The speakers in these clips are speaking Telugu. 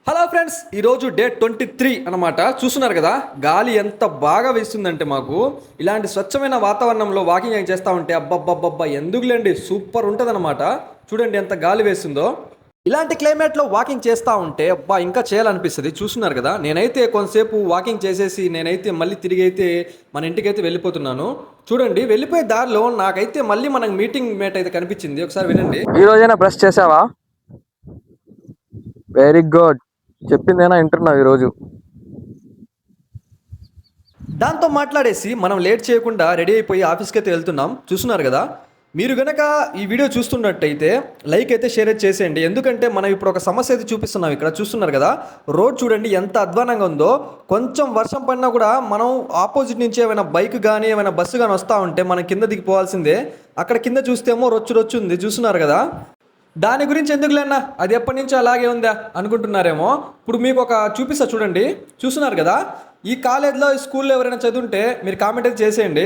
హలో ఫ్రెండ్స్, ఈరోజు డే 23 అనమాట. చూస్తున్నారు కదా, గాలి ఎంత బాగా వేస్తుందంటే మాకు ఇలాంటి స్వచ్ఛమైన వాతావరణంలో వాకింగ్ చేస్తూ ఉంటే అబ్బబ్బబ్బబ్బా ఎందుకులేండి, సూపర్ ఉంటుంది అనమాట. చూడండి ఎంత గాలి వేస్తుందో. ఇలాంటి క్లైమేట్లో వాకింగ్ చేస్తూ ఉంటే అబ్బా ఇంకా చేయాలనిపిస్తుంది. చూస్తున్నారు కదా, నేనైతే కొంతసేపు వాకింగ్ చేసేసి నేనైతే మళ్ళీ తిరిగి అయితే మన ఇంటికైతే వెళ్ళిపోతున్నాను. చూడండి, వెళ్ళిపోయే దారిలో నాకైతే మళ్ళీ మనకు మీటింగ్ మేట్ అయితే కనిపించింది. ఒకసారి వినండి. ఈ రోజైనా బ్రష్ చేసావా? Very good. చెప్పిందేనా వింటున్నావు ఈరోజు? దాంతో మాట్లాడేసి మనం లేట్ చేయకుండా రెడీ అయిపోయి ఆఫీస్కి అయితే వెళ్తున్నాం. చూస్తున్నారు కదా, మీరు గనక ఈ వీడియో చూస్తున్నట్టయితే లైక్ అయితే షేర్ అయితే చేసేయండి. ఎందుకంటే మనం ఇప్పుడు ఒక సమస్య అయితే చూపిస్తున్నాం. ఇక్కడ చూస్తున్నారు కదా, రోడ్ చూడండి ఎంత అధ్వానంగా ఉందో. కొంచెం వర్షం పడినా కూడా మనం ఆపోజిట్ నుంచి ఏమైనా బైక్ కానీ ఏమైనా బస్సు కానీ వస్తూ ఉంటే మనం కింద దిగిపోవాల్సిందే. అక్కడ కింద చూస్తేమో రొచ్చు రొచ్చు ఉంది. చూస్తున్నారు కదా, దాని గురించి ఎందుకులేనా, అది ఎప్పటి నుంచో అలాగే ఉందా అనుకుంటున్నారేమో. ఇప్పుడు మీకు ఒక చూపిస్తా చూడండి. చూస్తున్నారు కదా, ఈ కాలేజ్లో ఈ స్కూల్లో ఎవరైనా చదువుంటే మీరు కామెంట్ అయితే చేసేయండి.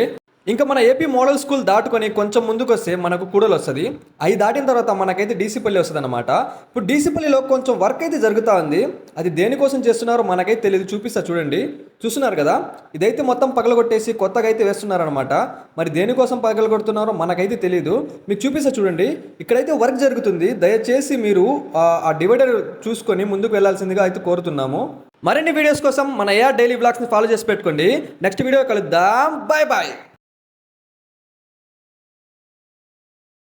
ఇంకా మన ఏపీ మోడల్ స్కూల్ దాటుకొని కొంచెం ముందుకు వస్తే మనకు కూడలు వస్తుంది. అవి దాటిన తర్వాత మనకైతే డీసీపల్లి వస్తుంది అనమాట. ఇప్పుడు డీసీపల్లిలో కొంచెం వర్క్ అయితే జరుగుతూ ఉంది. అది దేనికోసం చేస్తున్నారో మనకైతే తెలియదు. చూపిస్తా చూడండి. చూస్తున్నారు కదా, ఇదైతే మొత్తం పగలగొట్టేసి కొత్తగా అయితే వేస్తున్నారనమాట. మరి దేనికోసం పగలగొడుతున్నారో మనకైతే తెలియదు. మీకు చూపిస్తా చూడండి. ఇక్కడైతే వర్క్ జరుగుతుంది. దయచేసి మీరు ఆ డివైడర్ చూసుకొని ముందుకు వెళ్లాల్సిందిగా అయితే కోరుతున్నాము. మరిన్ని వీడియోస్ కోసం మన ఏఆర్ డైలీ బ్లాగ్స్ని ఫాలో చేసి పెట్టుకోండి. నెక్స్ట్ వీడియో కలుద్దాం. Bye bye.